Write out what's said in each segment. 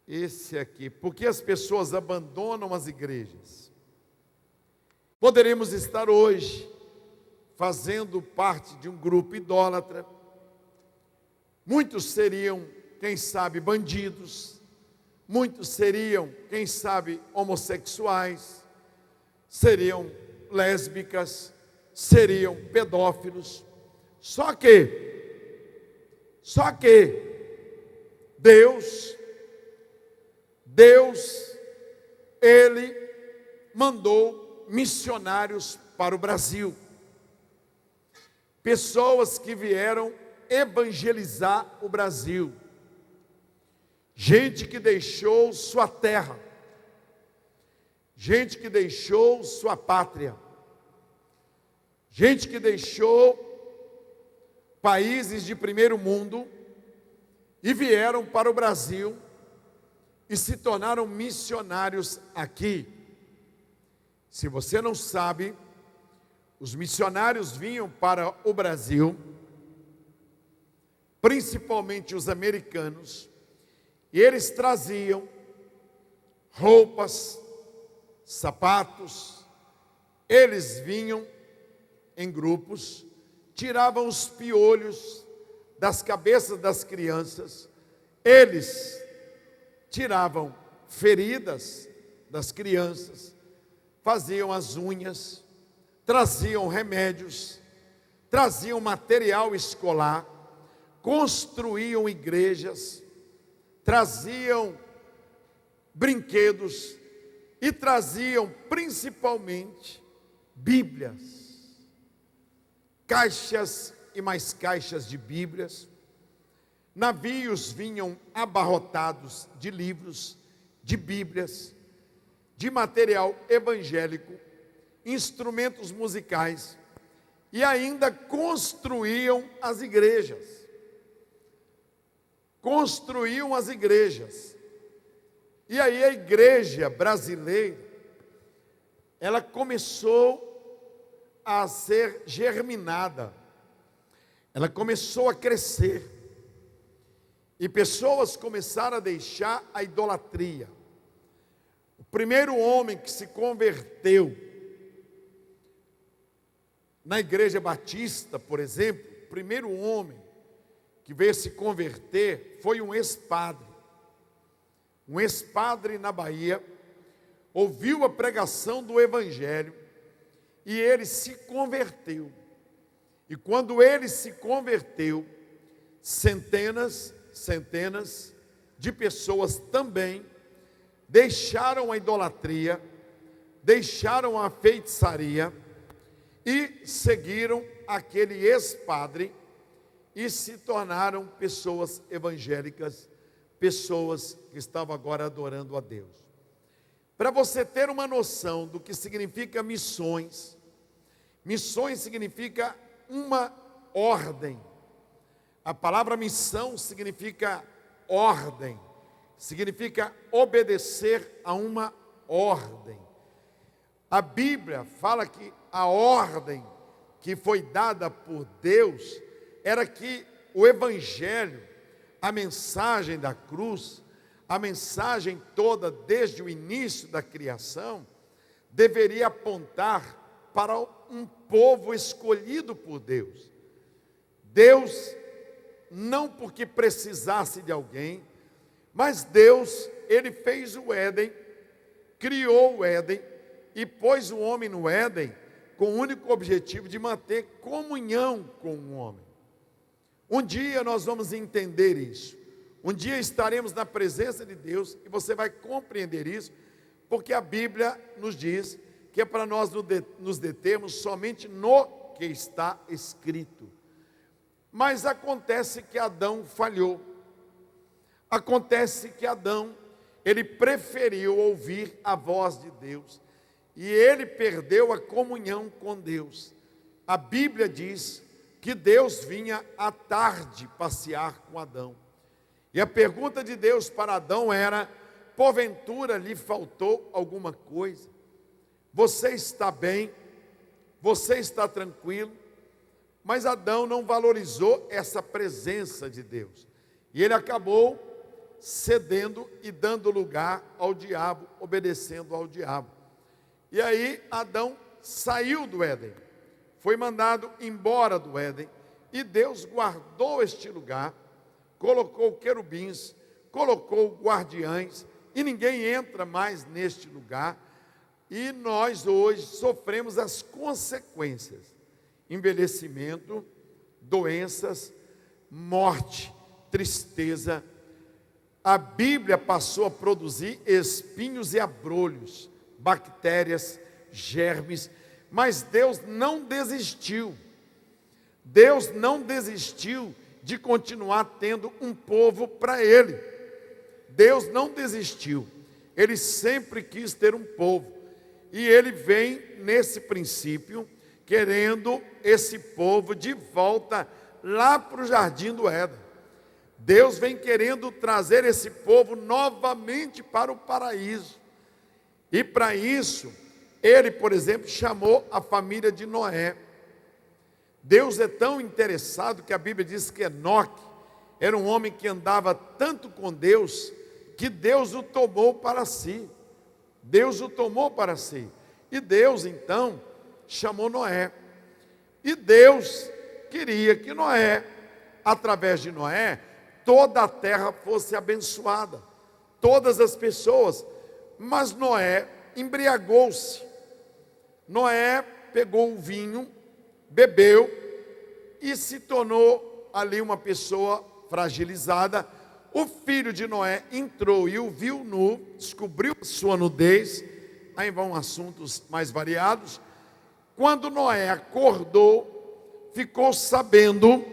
Esse aqui, por que as pessoas abandonam as igrejas? Poderemos estar hoje fazendo parte de um grupo idólatra. Muitos seriam, quem sabe, bandidos. Muitos seriam, quem sabe, homossexuais. Seriam lésbicas. Seriam pedófilos. Só que Deus, Ele mandou missionários para o Brasil. Pessoas que vieram evangelizar o Brasil. Gente que deixou sua terra. Gente que deixou sua pátria. Gente que deixou países de primeiro mundo e vieram para o Brasil e se tornaram missionários aqui. Se você não sabe, os missionários vinham para o Brasil, principalmente os americanos, e eles traziam roupas, sapatos. Eles vinham em grupos, tiravam os piolhos das cabeças das crianças, eles tiravam feridas das crianças, faziam as unhas, traziam remédios, traziam material escolar, construíam igrejas, traziam brinquedos e traziam principalmente Bíblias, caixas e mais caixas de Bíblias. Navios vinham abarrotados de livros, de Bíblias, de material evangélico, instrumentos musicais, e ainda construíam as igrejas. Construíam as igrejas. E aí a igreja brasileira, ela começou a ser germinada. Ela começou a crescer. E pessoas começaram a deixar a idolatria. O primeiro homem que se converteu na igreja batista, por exemplo, o primeiro homem que veio se converter foi um ex-padre. Um ex-padre na Bahia ouviu a pregação do evangelho e ele se converteu. E quando ele se converteu, centenas de pessoas também deixaram a idolatria, deixaram a feitiçaria e seguiram aquele ex-padre e se tornaram pessoas evangélicas, pessoas que estavam agora adorando a Deus. Para você ter uma noção do que significa missões, missões significa uma ordem. A palavra missão significa ordem, significa obedecer a uma ordem. A Bíblia fala que a ordem que foi dada por Deus era que o Evangelho, a mensagem da cruz, a mensagem toda desde o início da criação, deveria apontar para um povo escolhido por Deus. Deus, não porque precisasse de alguém, mas Deus, Ele fez o Éden, criou o Éden e pôs o homem no Éden com o único objetivo de manter comunhão com o homem. Um dia nós vamos entender isso. Um dia estaremos na presença de Deus e você vai compreender isso, porque a Bíblia nos diz que é para nós nos determos somente no que está escrito. Mas acontece que Adão falhou. Acontece que Adão, ele preferiu ouvir a voz de Deus. E ele perdeu a comunhão com Deus. A Bíblia diz que Deus vinha à tarde passear com Adão. E a pergunta de Deus para Adão era: porventura lhe faltou alguma coisa? Você está bem? Você está tranquilo? Mas Adão não valorizou essa presença de Deus. E ele acabou cedendo e dando lugar ao diabo, obedecendo ao diabo. E aí Adão saiu do Éden, foi mandado embora do Éden, e Deus guardou este lugar, colocou querubins, colocou guardiães, e ninguém entra mais neste lugar, e nós hoje sofremos as consequências: envelhecimento, doenças, morte, tristeza. A Bíblia passou a produzir espinhos e abrolhos, bactérias, germes, mas Deus não desistiu. Deus não desistiu de continuar tendo um povo para Ele. Deus não desistiu. Ele sempre quis ter um povo. E Ele vem nesse princípio, querendo esse povo de volta lá para o jardim do Éden. Deus vem querendo trazer esse povo novamente para o paraíso. E para isso, Ele, por exemplo, chamou a família de Noé. Deus é tão interessado que a Bíblia diz que Enoque era um homem que andava tanto com Deus, que Deus o tomou para si. Deus o tomou para si. E Deus, então, chamou Noé. E Deus queria que Noé, através de Noé, toda a terra fosse abençoada, todas as pessoas. Mas Noé embriagou-se. Noé pegou o vinho, bebeu e se tornou ali uma pessoa fragilizada. O filho de Noé entrou e o viu nu, descobriu sua nudez. Aí vão assuntos mais variados. Quando Noé acordou, ficou sabendo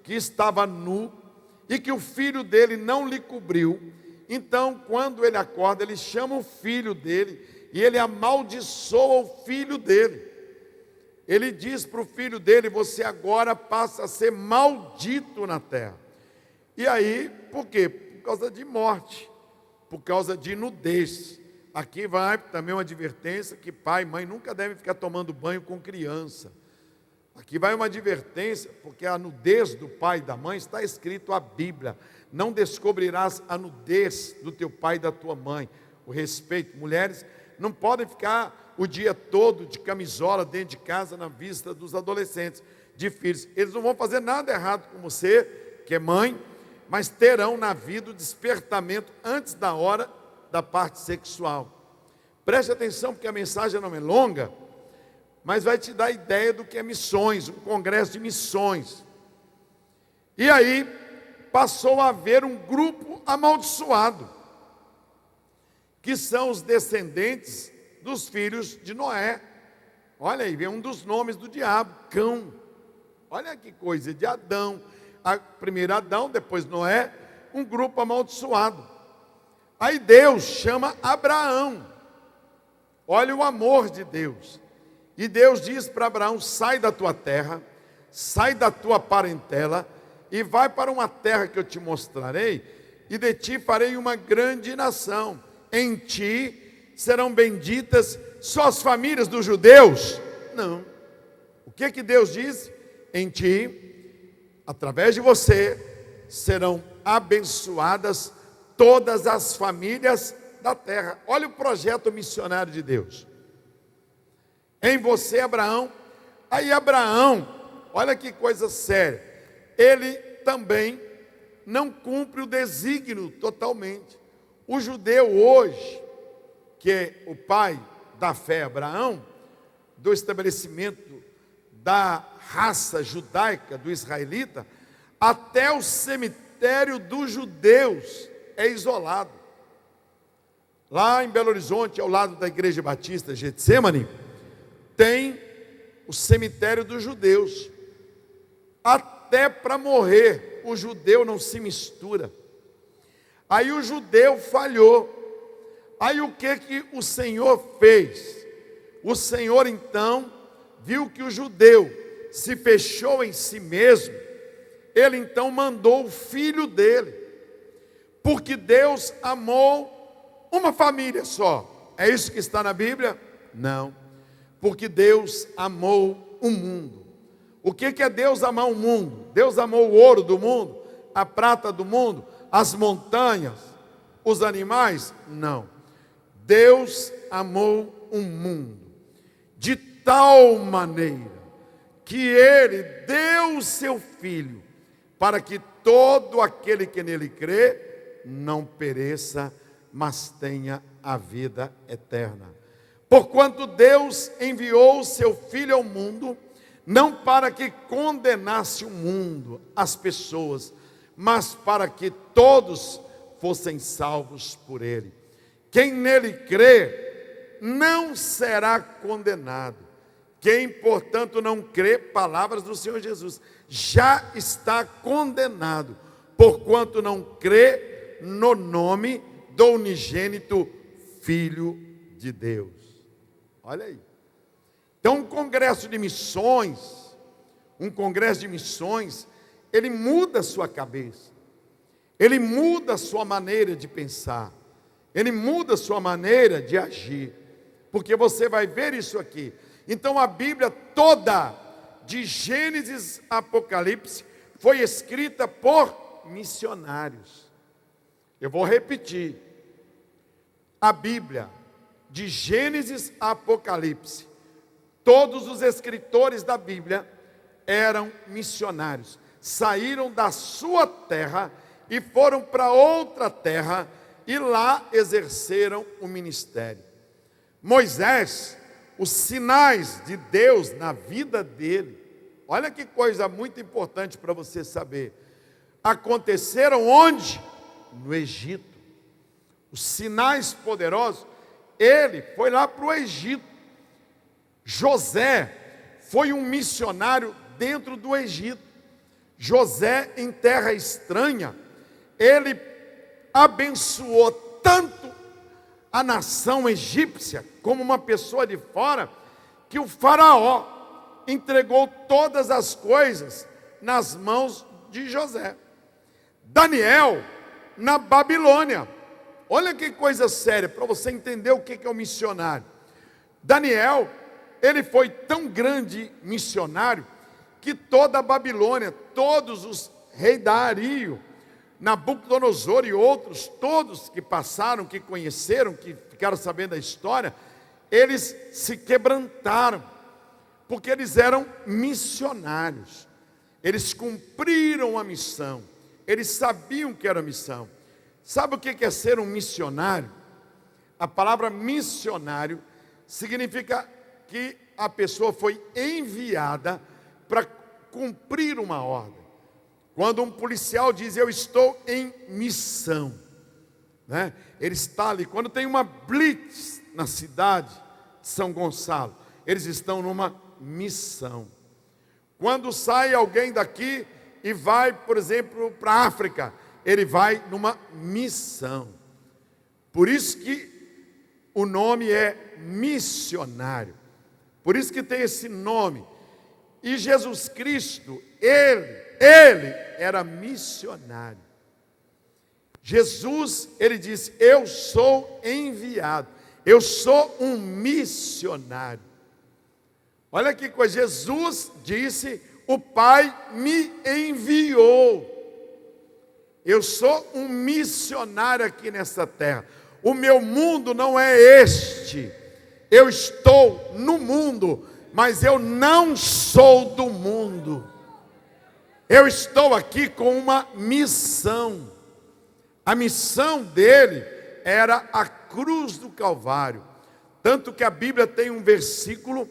que estava nu e que o filho dele não lhe cobriu. Então, quando ele acorda, ele chama o filho dele e ele amaldiçoa o filho dele. Ele diz para o filho dele: você agora passa a ser maldito na terra. E aí, por quê? Por causa de morte, por causa de nudez. Aqui vai também uma advertência que pai e mãe nunca devem ficar tomando banho com criança. Aqui vai uma advertência, porque a nudez do pai e da mãe está escrito a Bíblia: não descobrirás a nudez do teu pai e da tua mãe. O respeito, mulheres não podem ficar o dia todo de camisola dentro de casa na vista dos adolescentes, de filhos. Eles não vão fazer nada errado com você, que é mãe, mas terão na vida o despertamento antes da hora da parte sexual. Preste atenção, porque a mensagem não é longa, mas vai te dar ideia do que é missões, um congresso de missões. E aí passou a haver um grupo amaldiçoado, que são os descendentes dos filhos de Noé. Olha aí, vem um dos nomes do diabo, Cão. Olha que coisa, de Adão. Primeiro Adão, depois Noé, um grupo amaldiçoado. Aí Deus chama Abraão. Olha o amor de Deus. E Deus diz para Abraão: sai da tua terra, sai da tua parentela, e vai para uma terra que eu te mostrarei, e de ti farei uma grande nação. Em ti serão benditas só as famílias dos judeus? Não. O que Deus diz? Em ti, através de você, serão abençoadas todas as famílias da terra. Olha o projeto missionário de Deus. Em você, Abraão. Aí Abraão, olha que coisa séria, ele também não cumpre o desígnio totalmente. O judeu hoje, que é o pai da fé, Abraão, do estabelecimento da raça judaica, do israelita, até o cemitério dos judeus é isolado. Lá em Belo Horizonte, ao lado da Igreja Batista Getsemane, tem o cemitério dos judeus. Até para morrer, o judeu não se mistura. Aí o judeu falhou. Aí o que o Senhor fez? O Senhor então viu que o judeu se fechou em si mesmo. Ele então mandou o filho dele. Porque Deus amou uma família só. É isso que está na Bíblia? Não. Porque Deus amou o mundo. O que é Deus amar o mundo? Deus amou o ouro do mundo? a prata do mundo, as montanhas, os animais? Não. Deus amou o mundo de tal maneira que Ele deu o seu Filho, para que todo aquele que nele crê não pereça, mas tenha a vida eterna. Porquanto Deus enviou o seu Filho ao mundo, não para que condenasse o mundo, as pessoas, mas para que todos fossem salvos por Ele. Quem nele crê não será condenado. Quem, portanto, não crê, palavras do Senhor Jesus, já está condenado, porquanto não crê no nome do unigênito Filho de Deus. Olha aí. Então, um congresso de missões, ele muda a sua cabeça, ele muda a sua maneira de pensar, ele muda a sua maneira de agir, porque você vai ver isso aqui. Então a Bíblia toda, de Gênesis a Apocalipse, foi escrita por missionários. Eu vou repetir. A Bíblia, de Gênesis a Apocalipse, todos os escritores da Bíblia eram missionários. Saíram da sua terra e foram para outra terra e lá exerceram o ministério. Moisés, os sinais de Deus na vida dele, olha que coisa muito importante para você saber, aconteceram onde? No Egito. Os sinais poderosos, ele foi lá para o Egito. José foi um missionário dentro do Egito. José, em terra estranha, ele abençoou tanto a nação egípcia, como uma pessoa de fora, que o faraó entregou todas as coisas nas mãos de José. Daniel, na Babilônia, olha que coisa séria, para você entender o que é o missionário. Daniel, ele foi tão grande missionário, que toda a Babilônia, todos os reis da Ario, Nabucodonosor e outros, todos que passaram, que conheceram, que ficaram sabendo da história, eles se quebrantaram, porque eles eram missionários, eles cumpriram a missão, eles sabiam que era a missão. Sabe o que é ser um missionário? A palavra missionário significa que a pessoa foi enviada para cumprir uma ordem. Quando um policial diz, eu estou em missão, né? Ele está ali. Quando tem uma blitz na cidade de São Gonçalo, eles estão numa missão. Quando sai alguém daqui e vai, por exemplo, para a África, ele vai numa missão. Por isso que o nome é missionário. Por isso que tem esse nome. E Jesus Cristo, Ele era missionário. Jesus, Ele disse, eu sou enviado, eu sou um missionário. Olha que coisa, Jesus disse, o Pai me enviou. Eu sou um missionário aqui nessa terra. O meu mundo não é este. Eu estou no mundo, mas eu não sou do mundo. Eu estou aqui com uma missão. A missão dele era a cruz do Calvário. Tanto que a Bíblia tem um versículo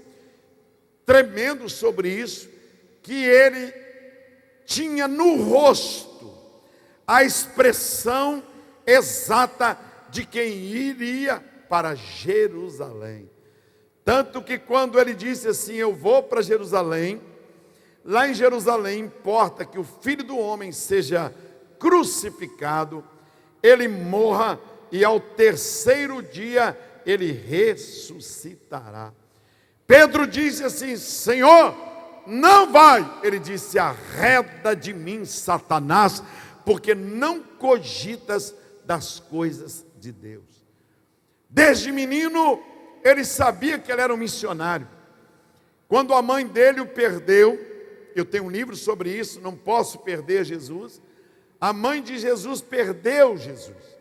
tremendo sobre isso, que ele tinha no rosto a expressão exata de quem iria para Jerusalém. Tanto que quando ele disse assim, eu vou para Jerusalém, lá em Jerusalém importa que o Filho do Homem seja crucificado, ele morra e ao terceiro dia ele ressuscitará. Pedro disse assim, Senhor, não vai. Ele disse, arreda de mim, Satanás, porque não cogitas das coisas de Deus. Desde menino, ele sabia que ele era um missionário. Quando a mãe dele o perdeu, eu tenho um livro sobre isso, não posso perder Jesus. A mãe de Jesus perdeu Jesus.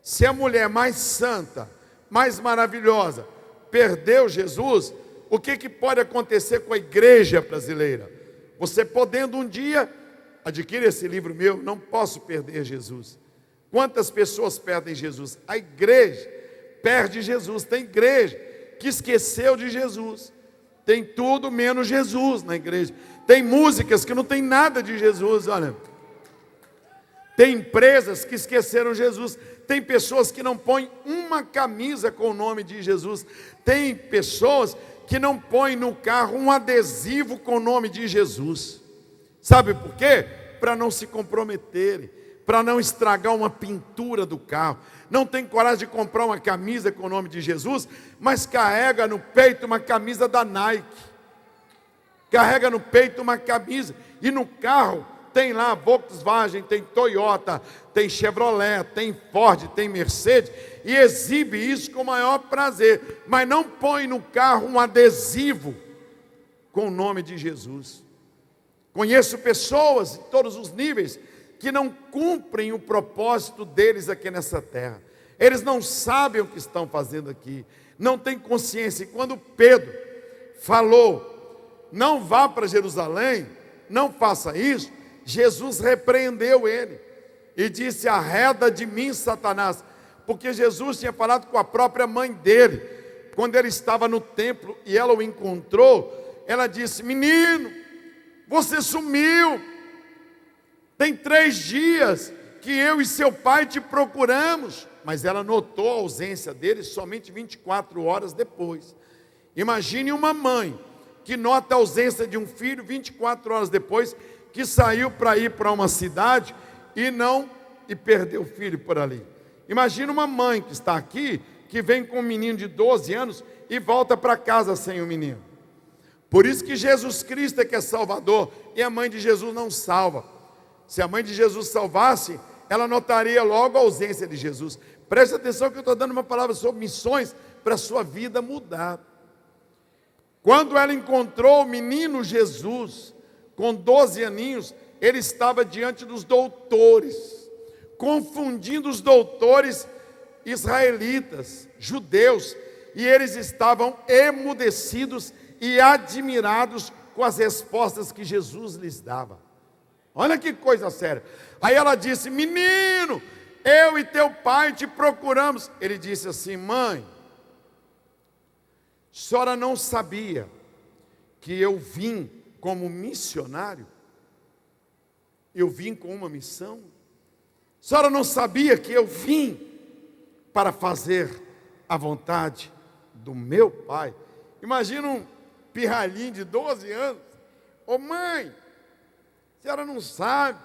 Se a mulher mais santa, mais maravilhosa, perdeu Jesus, o que pode acontecer com a igreja brasileira? Você podendo um dia, adquire esse livro meu, Não Posso Perder Jesus. Quantas pessoas perdem Jesus? A igreja perde Jesus. Tem igreja que esqueceu de Jesus. Tem tudo menos Jesus na igreja. Tem músicas que não tem nada de Jesus, olha. Tem empresas que esqueceram Jesus. Tem pessoas que não põem uma camisa com o nome de Jesus. Tem pessoas que não põem no carro um adesivo com o nome de Jesus. Sabe por quê? Para não se comprometerem, para não estragar uma pintura do carro. Não tem coragem de comprar uma camisa com o nome de Jesus, mas carrega no peito uma camisa da Nike. Carrega no peito uma camisa. E no carro tem lá Volkswagen, tem Toyota, tem Chevrolet, tem Ford, tem Mercedes. E exibe isso com o maior prazer. Mas não põe no carro um adesivo com o nome de Jesus. Conheço pessoas em todos os níveis que não cumprem o propósito deles aqui nessa terra. Eles não sabem o que estão fazendo aqui, não têm consciência. E quando Pedro falou, não vá para Jerusalém, não faça isso, Jesus repreendeu ele e disse: arreda de mim, Satanás, porque Jesus tinha falado com a própria mãe dele, quando ele estava no templo e ela o encontrou. Ela disse: menino, você sumiu, tem 3 dias que eu e seu pai te procuramos. Mas ela notou a ausência dele somente 24 horas depois. Imagine uma mãe que nota a ausência de um filho 24 horas depois, que saiu para ir para uma cidade e perdeu o filho por ali. Imagine uma mãe que está aqui, que vem com um menino de 12 anos e volta para casa sem o menino. Por isso que Jesus Cristo é que é Salvador, e a mãe de Jesus não salva. Se a mãe de Jesus salvasse, ela notaria logo a ausência de Jesus. Preste atenção que eu estou dando uma palavra sobre missões para a sua vida mudar. Quando ela encontrou o menino Jesus, com 12 aninhos, ele estava diante dos doutores, confundindo os doutores israelitas, judeus, e eles estavam emudecidos e admirados com as respostas que Jesus lhes dava. Olha que coisa séria. Aí ela disse: menino, eu e teu pai te procuramos. Ele disse assim: mãe, a senhora não sabia que eu vim como missionário? Eu vim com uma missão? A senhora não sabia que eu vim para fazer a vontade do meu pai? Imagina um pirralhinho de 12 anos. Ô mãe, a senhora não sabe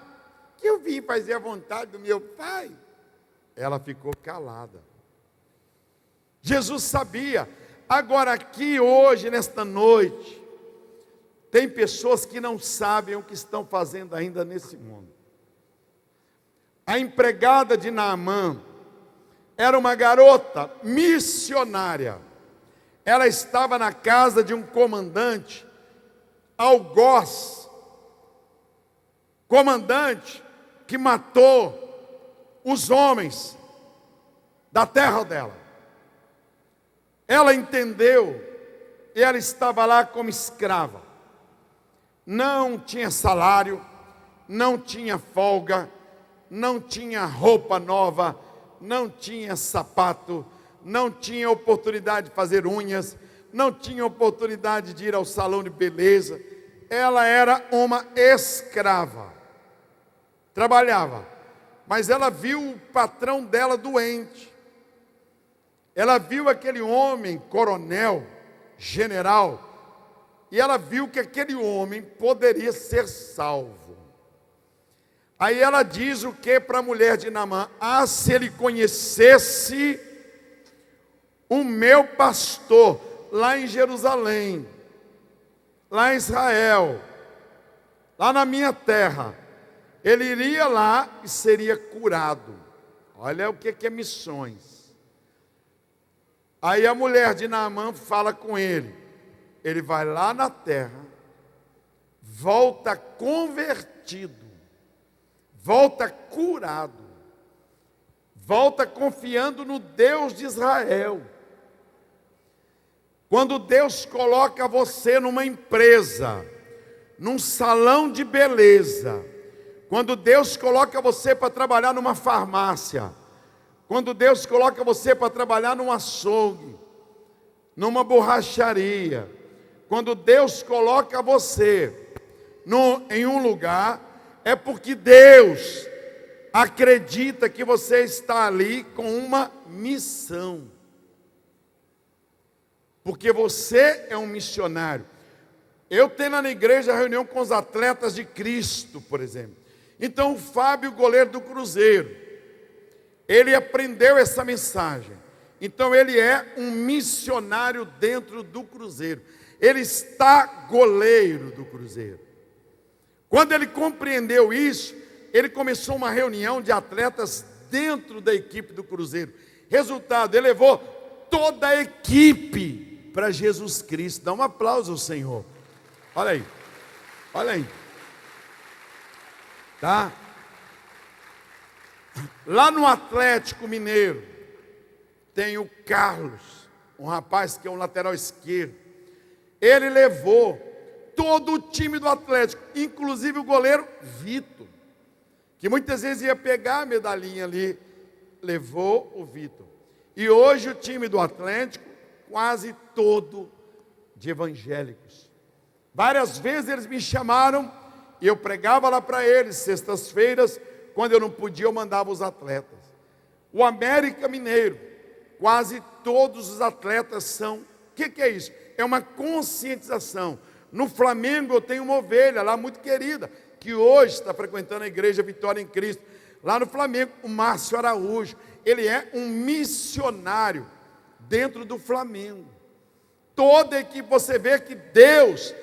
que eu vim fazer a vontade do meu pai? Ela ficou calada. Jesus sabia. Agora aqui hoje, nesta noite, tem pessoas que não sabem o que estão fazendo ainda nesse mundo. A empregada de Naamã era uma garota missionária. Ela estava na casa de um comandante, algoz, comandante que matou os homens da terra dela. Ela entendeu, e ela estava lá como escrava. Não tinha salário, não tinha folga, não tinha roupa nova, não tinha sapato, não tinha oportunidade de fazer unhas, não tinha oportunidade de ir ao salão de beleza. Ela era uma escrava. Trabalhava, mas ela viu o patrão dela doente. Ela viu aquele homem, coronel, general, e ela viu que aquele homem poderia ser salvo. Aí ela diz o que para a mulher de Naamã? Ah, se ele conhecesse o meu pastor lá em Jerusalém, lá em Israel, lá na minha terra, ele iria lá e seria curado. Olha o que é missões. Aí a mulher de Naamã fala com ele. Ele vai lá na terra, volta convertido, volta curado, volta confiando no Deus de Israel. Quando Deus coloca você numa empresa, num salão de beleza, quando Deus coloca você para trabalhar numa farmácia, quando Deus coloca você para trabalhar num açougue, numa borracharia, quando Deus coloca você em um lugar, é porque Deus acredita que você está ali com uma missão. Porque você é um missionário. Eu tenho lá na igreja reunião com os atletas de Cristo, por exemplo. Então o Fábio, goleiro do Cruzeiro, ele aprendeu essa mensagem. Então ele é um missionário dentro do Cruzeiro. Ele está goleiro do Cruzeiro. Quando ele compreendeu isso, ele começou uma reunião de atletas dentro da equipe do Cruzeiro. Resultado, ele levou toda a equipe para Jesus Cristo. Dá um aplauso ao Senhor. Olha aí, olha aí. Tá? Lá no Atlético Mineiro, tem o Carlos, um rapaz que é um lateral esquerdo. Ele levou todo o time do Atlético, inclusive o goleiro Vitor, que muitas vezes ia pegar a medalhinha ali, levou o Vitor. E hoje o time do Atlético, quase todo de evangélicos. Várias vezes eles me chamaram e eu pregava lá para eles, sextas-feiras, quando eu não podia, eu mandava os atletas. O América Mineiro, quase todos os atletas são. O que é isso? É uma conscientização. No Flamengo eu tenho uma ovelha lá muito querida, que hoje está frequentando a igreja Vitória em Cristo. Lá no Flamengo, o Márcio Araújo, ele é um missionário dentro do Flamengo. Toda equipe, você vê que Deus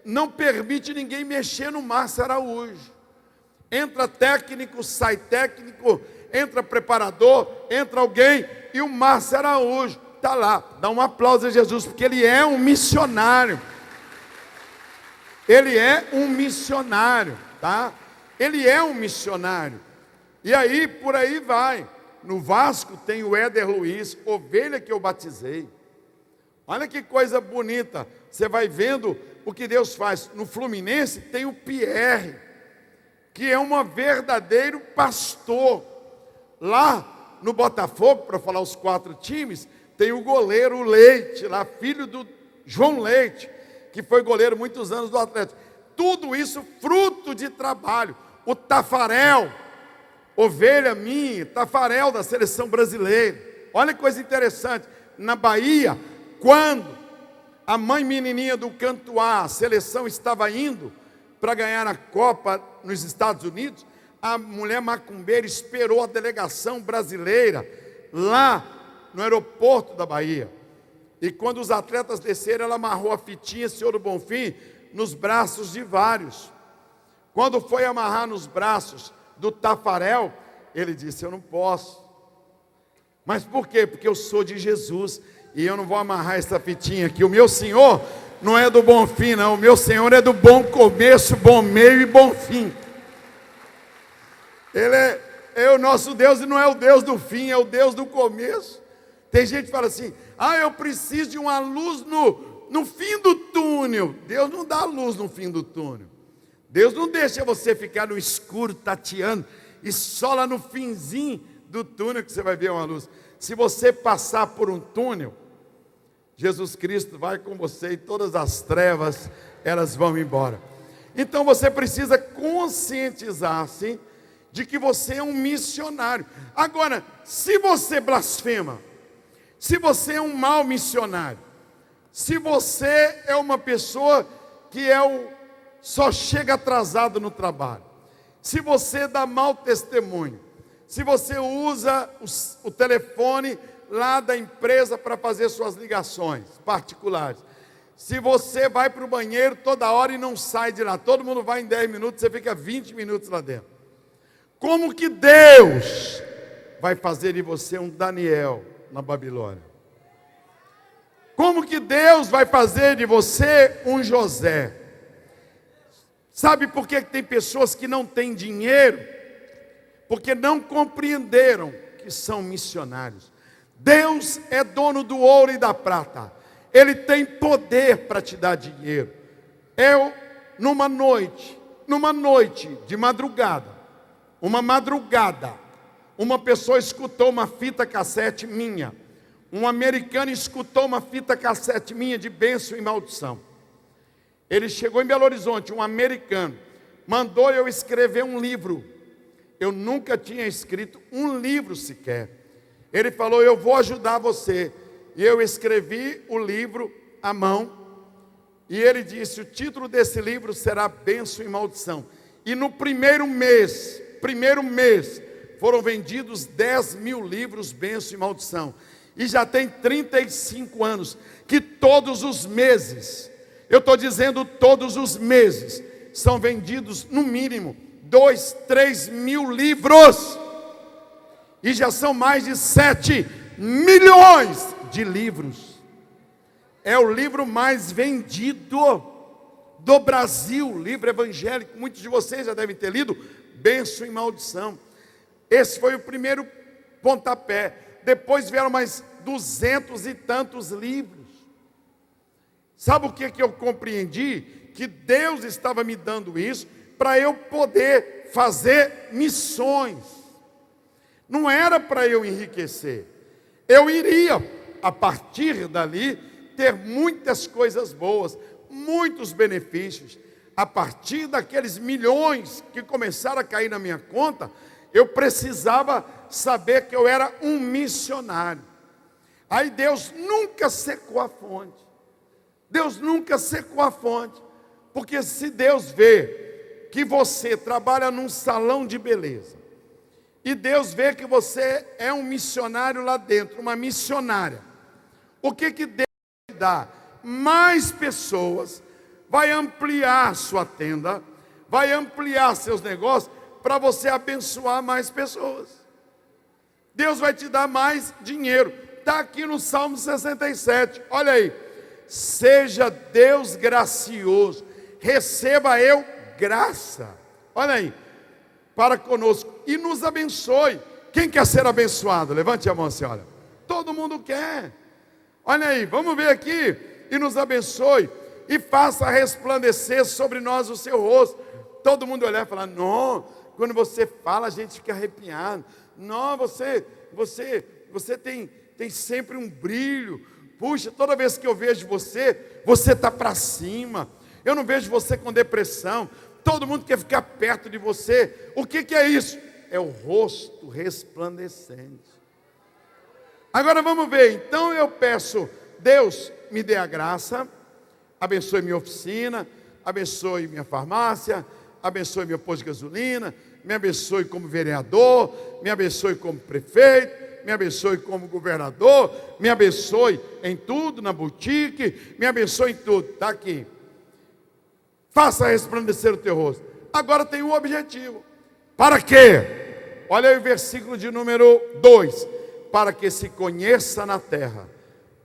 não permite ninguém mexer no Márcio Araújo. Entra técnico, sai técnico, entra preparador, entra alguém, e o Márcio Araújo está lá. Dá um aplauso a Jesus, porque ele é um missionário. Ele é um missionário, tá? Ele é um missionário. E aí, por aí vai. No Vasco tem o Éder Luiz, ovelha que eu batizei. Olha que coisa bonita. Você vai vendo o que Deus faz. No Fluminense tem o Pierre, que é um verdadeiro pastor. Lá no Botafogo, para falar os 4 times, tem o goleiro Leite, lá, filho do João Leite, que foi goleiro muitos anos do Atlético. Tudo isso fruto de trabalho. O Tafarel, ovelha minha, Tafarel da seleção brasileira. Olha que coisa interessante. Na Bahia, quando a mãe menininha do Cantuá, a seleção estava indo para ganhar a Copa nos Estados Unidos, a mulher macumbeira esperou a delegação brasileira lá no aeroporto da Bahia. E quando os atletas desceram, ela amarrou a fitinha, Senhor do Bonfim, nos braços de vários. Quando foi amarrar nos braços do Tafarel, ele disse: eu não posso. Mas por quê? Porque eu sou de Jesus e eu não vou amarrar essa fitinha aqui. O meu Senhor não é do bom fim, não. O meu Senhor é do bom começo, bom meio e bom fim. Ele é o nosso Deus e não é o Deus do fim, é o Deus do começo. Tem gente que fala assim: eu preciso de uma luz no fim do túnel. Deus não dá luz no fim do túnel. Deus não deixa você ficar no escuro tateando, e só lá no finzinho do túnel que você vai ver uma luz. Se você passar por um túnel, Jesus Cristo vai com você e todas as trevas, elas vão embora. Então você precisa conscientizar-se de que você é um missionário. Agora, se você blasfema, se você é um mau missionário, se você é uma pessoa que só chega atrasado no trabalho, se você dá mau testemunho, se você usa o telefone lá da empresa para fazer suas ligações particulares, se você vai para o banheiro toda hora e não sai de lá, todo mundo vai em 10 minutos, você fica 20 minutos lá dentro, como que Deus vai fazer de você um Daniel na Babilônia? Como que Deus vai fazer de você um José? Sabe por que tem pessoas que não têm dinheiro porque não compreenderam que são missionários. Deus é dono do ouro e da prata. Ele tem poder para te dar dinheiro. Eu, numa noite de madrugada, uma pessoa escutou uma fita cassete minha. Um americano escutou uma fita cassete minha de bênção e maldição. Ele chegou em Belo Horizonte, um americano, mandou eu escrever um livro. Eu nunca tinha escrito um livro sequer. Ele falou, eu vou ajudar você. E eu escrevi o livro à mão. E ele disse, o título desse livro será Bênção e Maldição. E no primeiro mês, foram vendidos 10 mil livros Bênção e Maldição. E já tem 35 anos que todos os meses, eu estou dizendo todos os meses, são vendidos no mínimo 2, 3 mil livros. E já são mais de 7 milhões de livros. É o livro mais vendido do Brasil, livro evangélico. Muitos de vocês já devem ter lido Bênção e Maldição. Esse foi o primeiro pontapé. Depois vieram mais 200 e tantos livros. Sabe o que eu compreendi? Que Deus estava me dando isso para eu poder fazer missões. Não era para eu enriquecer. Eu iria, a partir dali, ter muitas coisas boas, muitos benefícios. A partir daqueles milhões que começaram a cair na minha conta, eu precisava saber que eu era um missionário. Aí Deus nunca secou a fonte. Deus nunca secou a fonte. Porque se Deus vê que você trabalha num salão de beleza, e Deus vê que você é um missionário lá dentro, uma missionária, o que Deus vai dar? Mais pessoas, vai ampliar sua tenda, vai ampliar seus negócios, para você abençoar mais pessoas. Deus vai te dar mais dinheiro. Está aqui no Salmo 67, olha aí. Seja Deus gracioso, receba eu graça, olha aí, para conosco, e nos abençoe. Quem quer ser abençoado? Levante a mão assim, olha. Todo mundo quer. Olha aí, vamos ver aqui. E nos abençoe, e faça resplandecer sobre nós o seu rosto. Todo mundo olhar e falar, não, quando você fala a gente fica arrepiado. Não, você tem sempre um brilho. Puxa, toda vez que eu vejo você está para cima. Eu não vejo você com depressão. Todo mundo quer ficar perto de você. O que é isso? É o rosto resplandecente. Agora vamos ver. Então eu peço, Deus me dê a graça, abençoe minha oficina, abençoe minha farmácia, abençoe meu posto de gasolina, me abençoe como vereador, me abençoe como prefeito, me abençoe como governador, me abençoe em tudo, na boutique, me abençoe em tudo. Está aqui. Faça resplandecer o teu rosto. Agora tem um objetivo. Para quê? Olha aí o versículo de número 2. Para que se conheça na terra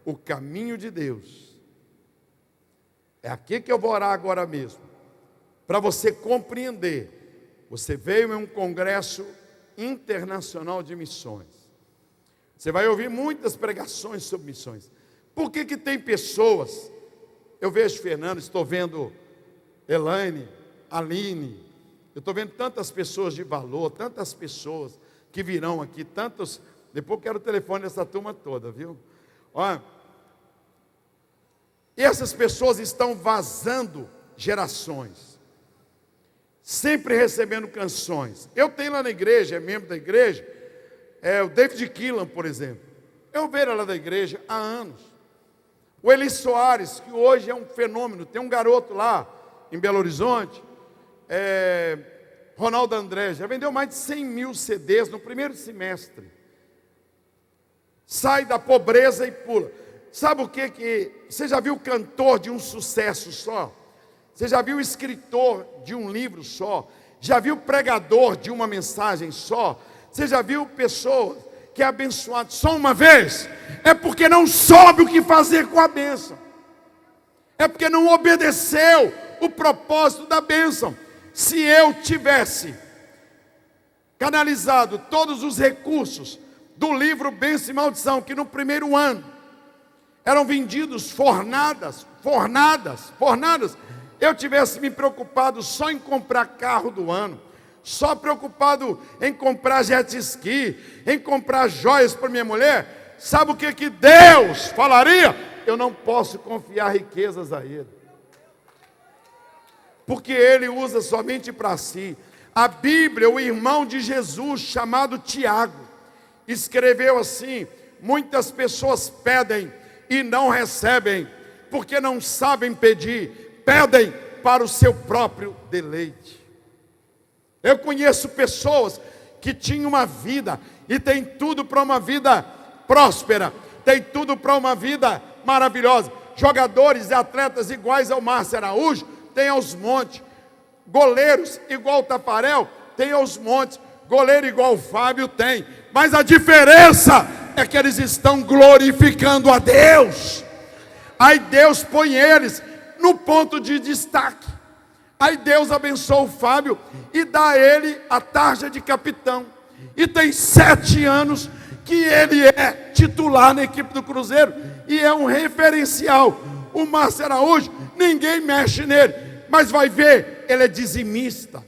o caminho de Deus. É aqui que eu vou orar agora mesmo. Para você compreender. Você veio em um congresso internacional de missões. Você vai ouvir muitas pregações sobre missões. Por que tem pessoas, eu vejo Fernando, estou vendo Elaine, Aline, eu estou vendo tantas pessoas de valor, tantas pessoas que virão aqui, tantos, depois eu quero o telefone dessa turma toda, viu? Olha, e essas pessoas estão vazando gerações, sempre recebendo canções. Eu tenho lá na igreja, é membro da igreja, o David Keelan, por exemplo. Eu vejo lá da igreja há anos. O Eli Soares, que hoje é um fenômeno, tem um garoto lá em Belo Horizonte, Ronaldo André, já vendeu mais de 100 mil CDs no primeiro semestre. Sai da pobreza e pula. Sabe o que você já viu o cantor de um sucesso só? Você já viu o escritor de um livro só? Já viu o pregador de uma mensagem só? Você já viu pessoas que é abençoado só uma vez? É porque não soube o que fazer com a bênção. É porque não obedeceu o propósito da bênção. Se eu tivesse canalizado todos os recursos do livro Bênção e Maldição, que no primeiro ano eram vendidos fornadas, eu tivesse me preocupado só em comprar carro do ano, só preocupado em comprar jet ski, em comprar joias para minha mulher, sabe o que Deus falaria? Eu não posso confiar riquezas a Ele, porque Ele usa somente para si. A Bíblia, o irmão de Jesus, chamado Tiago, escreveu assim: muitas pessoas pedem e não recebem, porque não sabem pedir, pedem para o seu próprio deleite. Eu conheço pessoas que tinham uma vida e tem tudo para uma vida próspera, tem tudo para uma vida maravilhosa. Jogadores e atletas iguais ao Márcio Araújo, tem aos montes. Goleiros igual o Tafarel, tem aos montes. Goleiro igual o Fábio, tem. Mas a diferença é que eles estão glorificando a Deus. Aí Deus põe eles no ponto de destaque. Aí Deus abençoa o Fábio e dá a ele a tarja de capitão. E tem 7 anos que ele é titular na equipe do Cruzeiro e é um referencial. O Márcio Araújo, ninguém mexe nele, mas vai ver, ele é dizimista,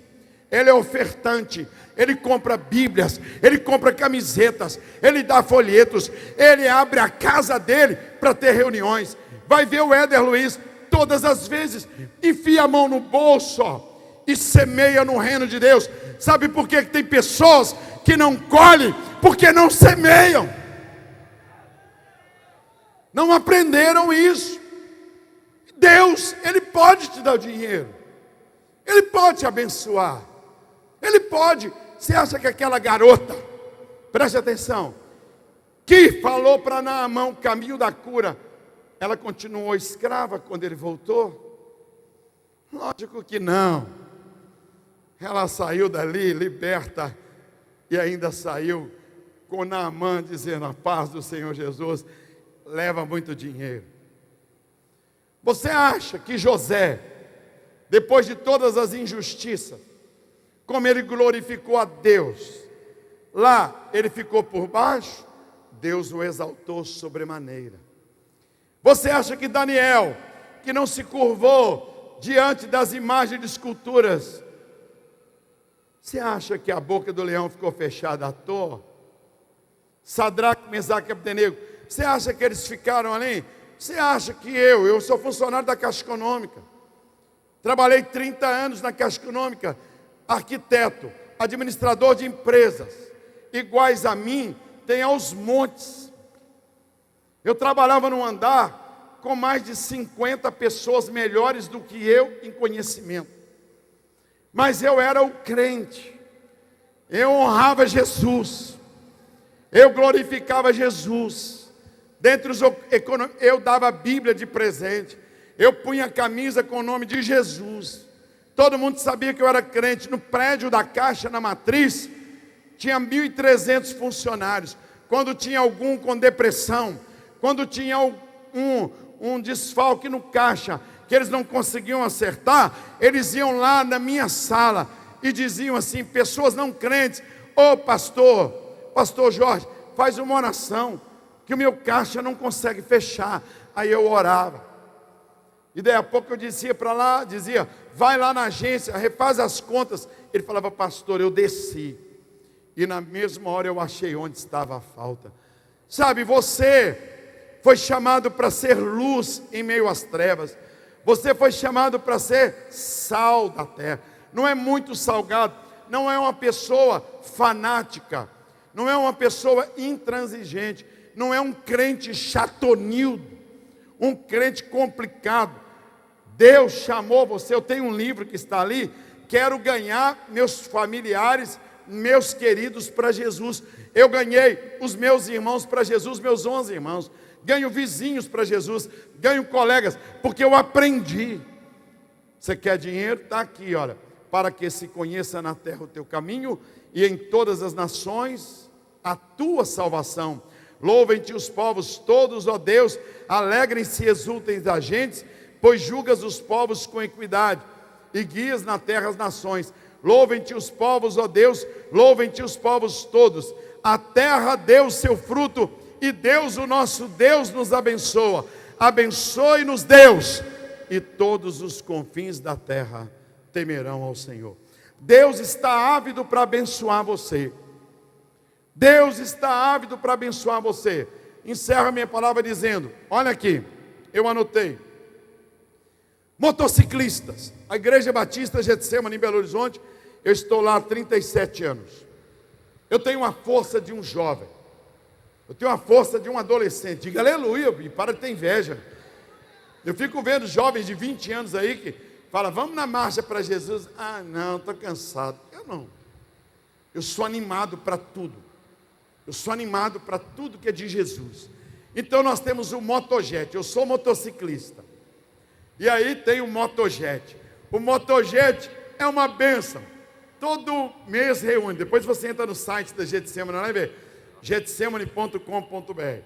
ele é ofertante, ele compra bíblias, ele compra camisetas, ele dá folhetos, ele abre a casa dele para ter reuniões. Vai ver o Éder Luiz, todas as vezes, enfia a mão no bolso, ó, e semeia no reino de Deus. Sabe por que tem pessoas que não colhem? Porque não semeiam. Não aprenderam isso. Deus, Ele pode te dar o dinheiro, Ele pode te abençoar, Ele pode. Você acha que aquela garota, preste atenção, que falou para Naamã o caminho da cura, ela continuou escrava quando ele voltou? Lógico que não. Ela saiu dali liberta e ainda saiu com Naamã dizendo: a paz do Senhor Jesus leva muito dinheiro. Você acha que José, depois de todas as injustiças, como ele glorificou a Deus, lá ele ficou por baixo? Deus o exaltou sobremaneira. Você acha que Daniel, que não se curvou diante das imagens de esculturas, você acha que a boca do leão ficou fechada à toa? Sadraque, Mesaque e Abdenego, você acha que eles ficaram ali? Você acha que eu sou funcionário da Caixa Econômica, trabalhei 30 anos na Caixa Econômica, arquiteto, administrador de empresas, iguais a mim, tem aos montes. Eu trabalhava num andar com mais de 50 pessoas melhores do que eu em conhecimento. Mas eu era o crente, eu honrava Jesus, eu glorificava Jesus. Dentre os eu dava a Bíblia de presente, eu punha a camisa com o nome de Jesus. Todo mundo sabia que eu era crente. No prédio da Caixa, na Matriz, tinha 1.300 funcionários. Quando tinha algum com depressão, quando tinha um desfalque no caixa, que eles não conseguiam acertar, eles iam lá na minha sala e diziam assim, pessoas não crentes: ô pastor Jorge, faz uma oração, que o meu caixa não consegue fechar. Aí eu orava. E daí a pouco eu dizia para lá, vai lá na agência, refaz as contas. Ele falava: pastor, eu desci. E na mesma hora eu achei onde estava a falta. Sabe, você foi chamado para ser luz em meio às trevas. Você foi chamado para ser sal da terra. Não é muito salgado, não é uma pessoa fanática, não é uma pessoa intransigente, não é um crente chatonildo, um crente complicado. Deus chamou você. Eu tenho um livro que está ali, quero ganhar meus familiares, meus queridos para Jesus. Eu ganhei os meus irmãos para Jesus, meus 11 irmãos. Ganho vizinhos para Jesus, ganho colegas, porque eu aprendi. Você quer dinheiro? Está aqui, olha. Para que se conheça na terra o teu caminho e em todas as nações a tua salvação. Louvem-te os povos todos, ó Deus, alegrem-se e exultem as gentes, pois julgas os povos com equidade e guias na terra as nações. Louvem-te os povos, ó Deus, louvem-te os povos todos. A terra deu o seu fruto, e Deus, o nosso Deus, nos abençoa. Abençoe-nos, Deus, e todos os confins da terra temerão ao Senhor. Deus está ávido para abençoar você. Deus está ávido para abençoar você. Encerro a minha palavra dizendo, olha aqui, eu anotei. Motociclistas, a Igreja Batista Getsemane em Belo Horizonte, eu estou lá há 37 anos. Eu tenho a força de um jovem. Eu tenho a força de um adolescente. Diga aleluia, e para de ter inveja. Eu fico vendo jovens de 20 anos aí que falam, vamos na marcha para Jesus. Ah, não, estou cansado. Eu não. Eu sou animado para tudo. Eu sou animado para tudo que é de Jesus. Então nós temos o Motojet. Eu sou motociclista. E aí tem o Motojet. O Motojet é uma bênção. Todo mês reúne. Depois você entra no site da Getsemane, vai ver. getsemane.com.br.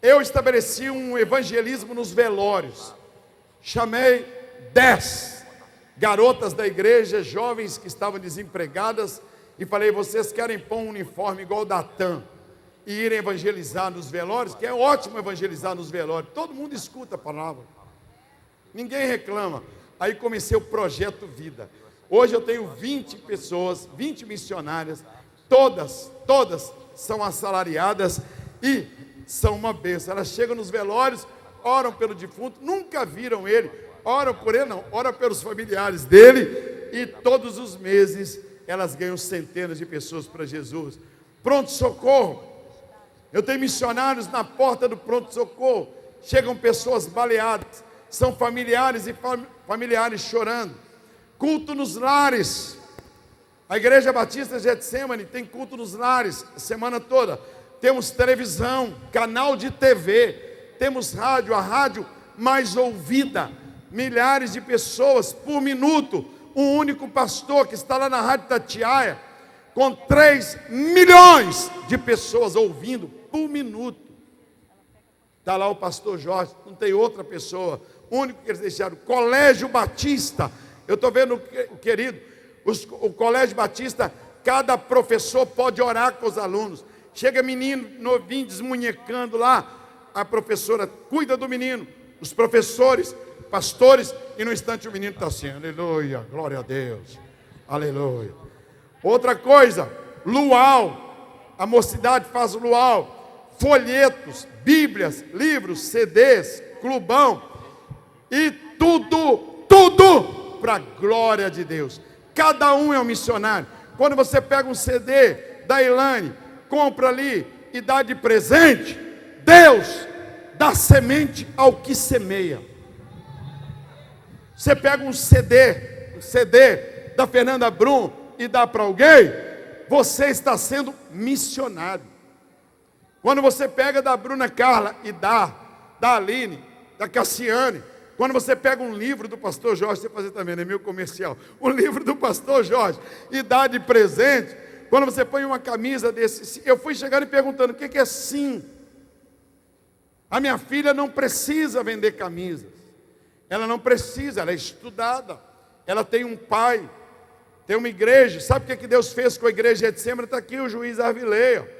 Eu estabeleci um evangelismo nos velórios. Chamei 10 garotas da igreja, jovens que estavam desempregadas, e falei, vocês querem pôr um uniforme igual o da TAM e irem evangelizar nos velórios? Que é ótimo evangelizar nos velórios, todo mundo escuta a palavra, ninguém reclama. Aí comecei o projeto Vida. Hoje eu tenho 20 pessoas, 20 missionárias, todas são assalariadas e são uma bênção. Elas chegam nos velórios, oram pelo defunto, nunca viram ele, oram por ele não, oram pelos familiares dele, e todos os meses elas ganham centenas de pessoas para Jesus. Pronto-socorro, eu tenho missionários na porta do pronto-socorro, chegam pessoas baleadas, são familiares e familiares chorando. Culto nos lares, a Igreja Batista Getsemane tem culto nos lares a semana toda. Temos televisão, canal de TV, temos rádio, a rádio mais ouvida, milhares de pessoas por minuto. Um único pastor que está lá na Rádio Tatiaia, com 3 milhões de pessoas ouvindo por minuto. Está lá o pastor Jorge, não tem outra pessoa, o único que eles deixaram. Colégio Batista, eu estou vendo o querido, o Colégio Batista, cada professor pode orar com os alunos. Chega menino novinho desmunhecando lá, a professora cuida do menino, os professores, pastores, e no instante o menino está assim, aleluia, glória a Deus, aleluia. Outra coisa, luau, a mocidade faz luau, folhetos, bíblias, livros, CDs, clubão, e tudo para a glória de Deus. Cada um é um missionário. Quando você pega um CD da Ilane, compra ali e dá de presente, Deus dá semente ao que semeia. Você pega um CD da Fernanda Brum e dá para alguém, você está sendo missionário. Quando você pega da Bruna Carla e dá, da Aline, da Cassiane, quando você pega um livro do pastor Jorge, você fazer também, é meu comercial, um livro do pastor Jorge e dá de presente, quando você põe uma camisa desse, eu fui chegando e perguntando, o que é sim? A minha filha não precisa vender camisas, ela não precisa, ela é estudada, ela tem um pai, tem uma igreja. Sabe o que Deus fez com a igreja de Getsemane? Está aqui o juiz Arvileia.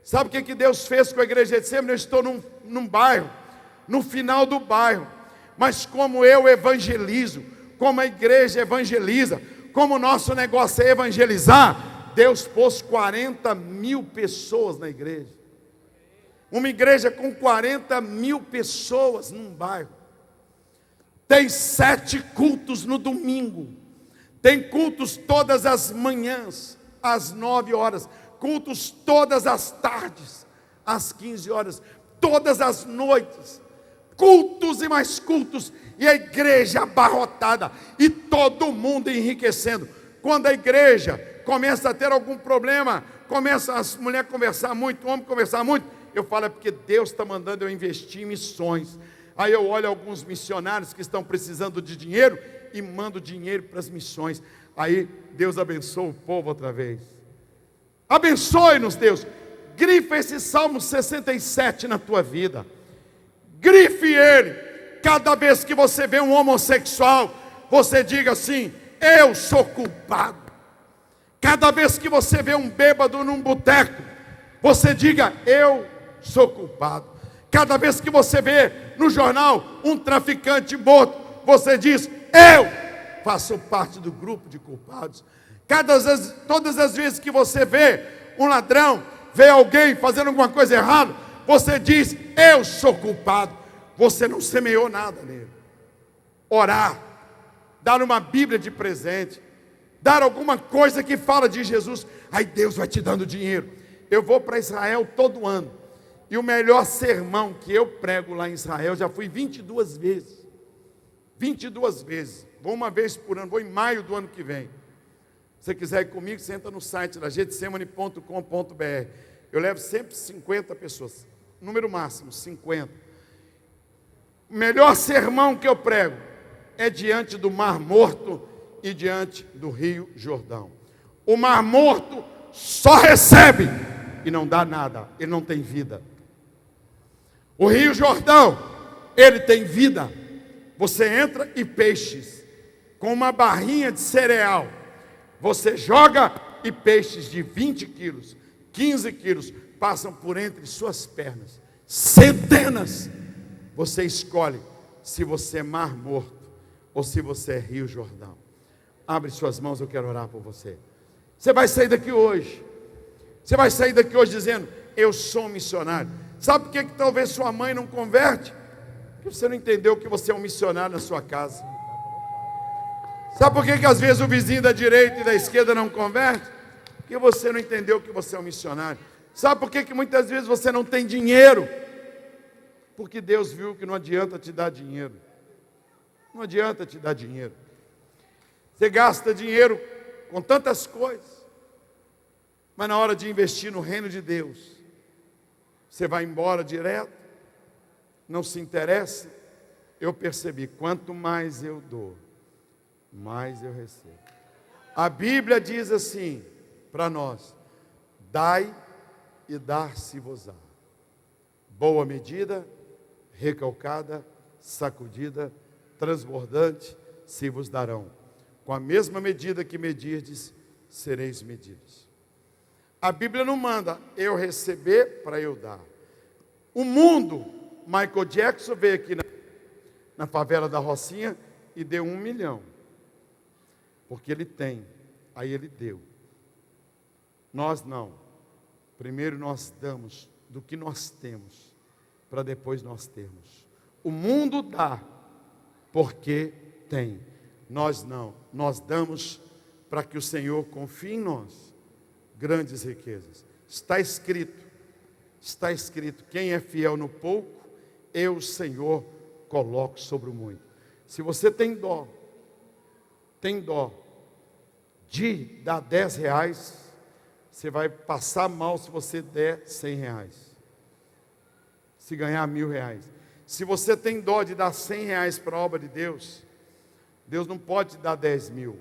Sabe o que Deus fez com a igreja de Getsemane? Eu estou num bairro, no final do bairro, mas como eu evangelizo, como a igreja evangeliza, como o nosso negócio é evangelizar, Deus pôs 40 mil pessoas na igreja. Uma igreja com 40 mil pessoas num bairro. Tem 7 cultos no domingo. Tem cultos todas as manhãs, às 9 horas. Cultos todas as tardes, às 15 horas. Todas as noites. Cultos e mais cultos. E a igreja abarrotada. E todo mundo enriquecendo. Quando a igreja começa a ter algum problema, começa as mulheres conversar muito, o homem conversar muito, eu falo, é porque Deus está mandando eu investir em missões. Aí eu olho alguns missionários que estão precisando de dinheiro e mando dinheiro para as missões. Aí Deus abençoa o povo outra vez. Abençoe-nos, Deus. Grifa esse Salmo 67 na tua vida. Grife ele. Cada vez que você vê um homossexual, você diga assim: eu sou culpado. Cada vez que você vê um bêbado num boteco, você diga, eu sou culpado. Cada vez que você vê no jornal um traficante morto, você diz, eu faço parte do grupo de culpados. Todas as vezes que você vê um ladrão, vê alguém fazendo alguma coisa errada, você diz, eu sou culpado. Você não semeou nada nele. Orar, dar uma Bíblia de presente, dar alguma coisa que fala de Jesus, aí Deus vai te dando dinheiro. Eu vou para Israel todo ano, e o melhor sermão que eu prego lá em Israel, já fui 22 vezes, 22 vezes, vou uma vez por ano, vou em maio do ano que vem. Se você quiser ir comigo, você entra no site da getsemane.com.br, eu levo sempre 50 pessoas, número máximo, 50. O melhor sermão que eu prego é diante do Mar Morto e diante do Rio Jordão. O Mar Morto só recebe e não dá nada, ele não tem vida. O Rio Jordão, ele tem vida. Você entra e peixes, com uma barrinha de cereal, você joga e peixes de 20 quilos, 15 quilos, passam por entre suas pernas, centenas. Você escolhe se você é Mar Morto ou se você é Rio Jordão. Abre suas mãos, eu quero orar por você. Você vai sair daqui hoje. Você vai sair daqui hoje dizendo, eu sou um missionário. Sabe por que talvez sua mãe não converte? Porque você não entendeu que você é um missionário na sua casa. Sabe por que às vezes o vizinho da direita e da esquerda não converte? Porque você não entendeu que você é um missionário. Sabe por que muitas vezes você não tem dinheiro? Porque Deus viu que não adianta te dar dinheiro. Não adianta te dar dinheiro. Você gasta dinheiro com tantas coisas, mas na hora de investir no reino de Deus, você vai embora direto, não se interessa. Eu percebi, quanto mais eu dou, mais eu recebo. A Bíblia diz assim para nós, dai e dar-se-vos-á. Boa medida, recalcada, sacudida, transbordante, se vos darão. Com a mesma medida que medirdes, sereis medidos. A Bíblia não manda eu receber para eu dar. O mundo, Michael Jackson veio aqui na favela da Rocinha e deu 1 milhão. Porque ele tem, aí ele deu. Nós não. Primeiro nós damos do que nós temos, para depois nós termos. O mundo dá, porque tem. Nós não. Nós damos para que o Senhor confie em nós. Grandes riquezas. Está escrito, quem é fiel no pouco, eu, Senhor, coloco sobre o muito. Se você tem dó de dar 10 reais, você vai passar mal se você der 100 reais. Se ganhar 1.000 reais. Se você tem dó de dar 100 reais para a obra de Deus, Deus não pode te dar 10 mil.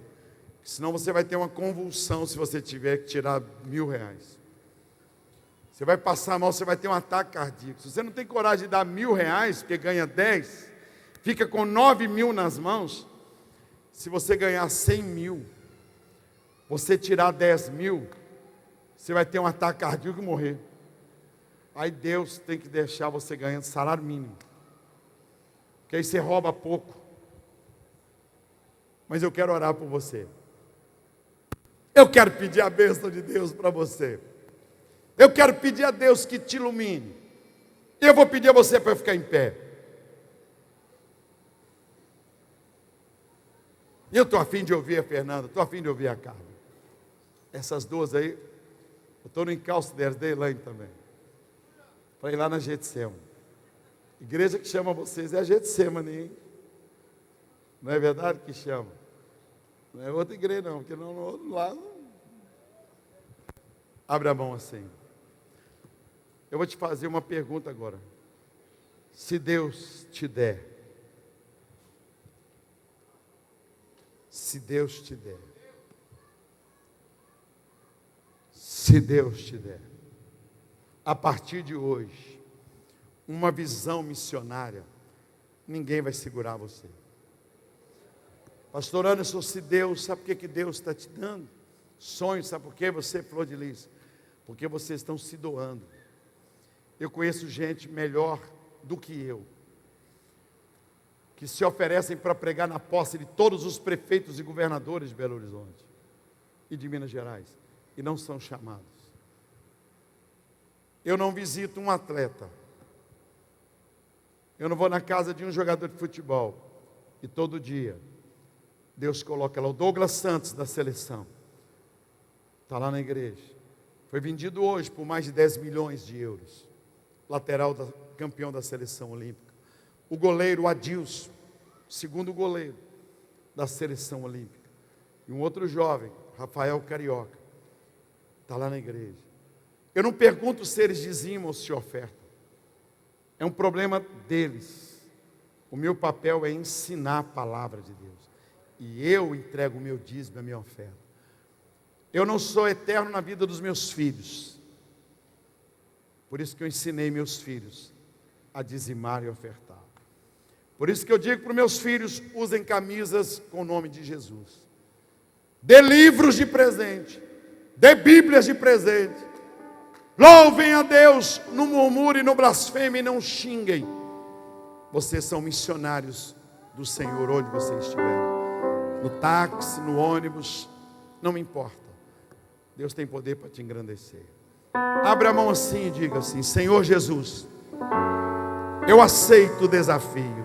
Senão você vai ter uma convulsão se você tiver que tirar 1.000 reais. Você vai passar mal, você vai ter um ataque cardíaco. Se você não tem coragem de dar 1.000 reais, porque ganha 10, fica com 9.000 nas mãos. Se você ganhar 100 mil, você tirar 10 mil, você vai ter um ataque cardíaco e morrer. Aí Deus tem que deixar você ganhando salário mínimo. Porque aí você rouba pouco. Mas eu quero orar por você. Eu quero pedir a bênção de Deus para você. Eu quero pedir a Deus que te ilumine. Eu vou pedir a você para ficar em pé. Eu estou afim de ouvir a Fernanda, estou afim de ouvir a Carla. Essas duas aí, eu estou no encalço delas, da Elaine também. Para ir lá na Getsemane. Igreja que chama vocês é a Getsemane, hein? Não é verdade que chama? Não é outra igreja não, porque não, no outro lado. Abre a mão assim. Eu vou te fazer uma pergunta agora. Se Deus te der, se Deus te der, se Deus te der, a partir de hoje, uma visão missionária, ninguém vai segurar você. A Pastor Anderson, se Deus, sabe por que Deus está te dando sonhos? Sabe por que você, Flor de Lis? Porque vocês estão se doando. Eu conheço gente melhor do que eu, que se oferecem para pregar na posse de todos os prefeitos e governadores de Belo Horizonte e de Minas Gerais, e não são chamados. Eu não visito um atleta, eu não vou na casa de um jogador de futebol, e todo dia Deus coloca lá o Douglas Santos da seleção, está lá na igreja, foi vendido hoje por mais de 10 milhões de euros, lateral campeão da seleção olímpica. O goleiro Adilson, segundo goleiro da seleção olímpica, e um outro jovem, Rafael Carioca, está lá na igreja. Eu não pergunto se eles dizimam ou se ofertam, é um problema deles. O meu papel é ensinar a palavra de Deus, e eu entrego o meu dízimo, a minha oferta. Eu não sou eterno na vida dos meus filhos, por isso que eu ensinei meus filhos a dizimar e ofertar. Por isso que eu digo para os meus filhos, usem camisas com o nome de Jesus, dê livros de presente, dê Bíblias de presente, louvem a Deus, não murmurem, não blasfemem, não xinguem. Vocês são missionários do Senhor onde vocês estiverem, no táxi, no ônibus, não me importa, Deus tem poder para te engrandecer. Abra a mão assim e diga assim: Senhor Jesus, eu aceito o desafio,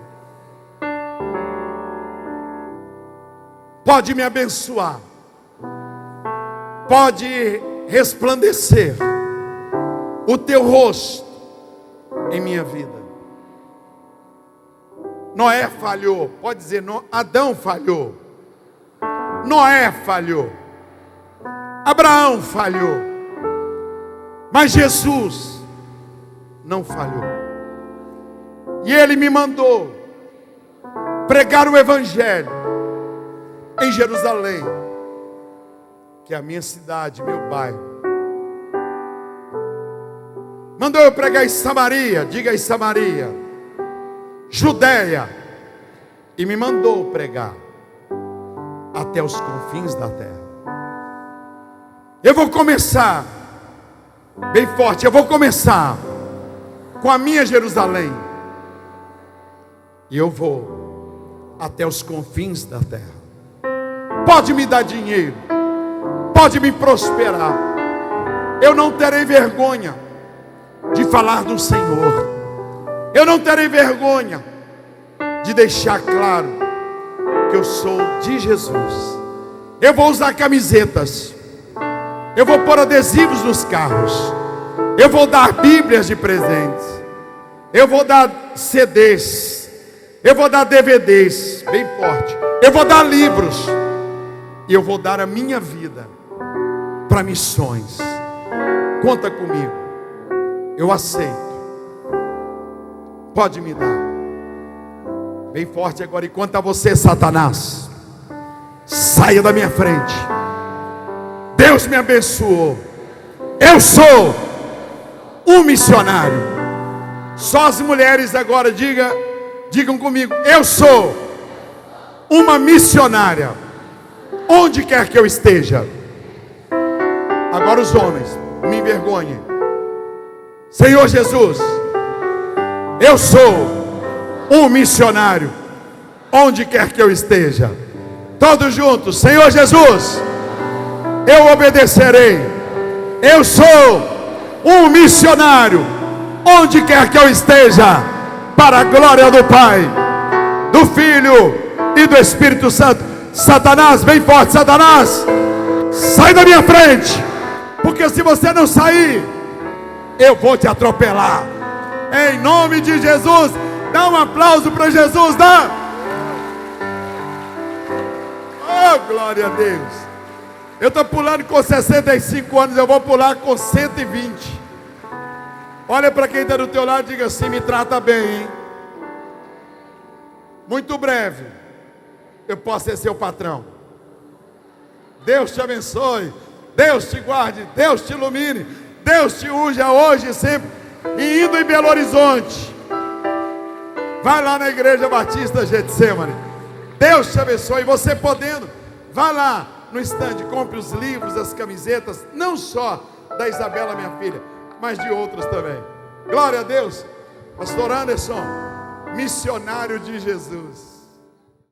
pode me abençoar, pode resplandecer o teu rosto em minha vida. Noé falhou, pode dizer, Adão falhou, Noé falhou, Abraão falhou, mas Jesus não falhou. E Ele me mandou pregar o Evangelho em Jerusalém, que é a minha cidade, meu bairro. Mandou eu pregar em Samaria, diga em Samaria, Judeia, e me mandou pregar até os confins da terra. Eu vou começar bem forte, eu vou começar com a minha Jerusalém, e eu vou até os confins da terra. Pode me dar dinheiro, pode me prosperar, eu não terei vergonha de falar do Senhor, eu não terei vergonha de deixar claro que eu sou de Jesus. Eu vou usar camisetas, eu vou pôr adesivos nos carros, eu vou dar Bíblias de presentes, eu vou dar CDs, eu vou dar DVDs, bem forte, eu vou dar livros, e eu vou dar a minha vida para missões. Conta comigo, eu aceito, pode me dar. Bem forte agora, e quanto a você, Satanás, saia da minha frente. Deus me abençoou, eu sou um missionário. Só as mulheres agora, digam comigo, eu sou uma missionária, onde quer que eu esteja. Agora os homens, me envergonhem. Senhor Jesus, eu sou um missionário, onde quer que eu esteja. Todos juntos, Senhor Jesus, eu obedecerei. Eu sou um missionário, onde quer que eu esteja, para a glória do Pai, do Filho e do Espírito Santo. Satanás, bem forte, Satanás, sai da minha frente, porque se você não sair, eu vou te atropelar. Em nome de Jesus, dá um aplauso para Jesus, dá. Oh, glória a Deus. Eu estou pulando com 65 anos, eu vou pular com 120. Olha para quem está do teu lado e diga assim: me trata bem, hein? Muito breve eu posso ser seu patrão. Deus te abençoe, Deus te guarde, Deus te ilumine, Deus te unja hoje e sempre. E indo em Belo Horizonte, vai lá na Igreja Batista Getsemane, Deus te abençoe. Você podendo, vá lá no estande, compre os livros, as camisetas, não só da Isabela, minha filha, mas de outras também. Glória a Deus. Pastor Anderson, missionário de Jesus.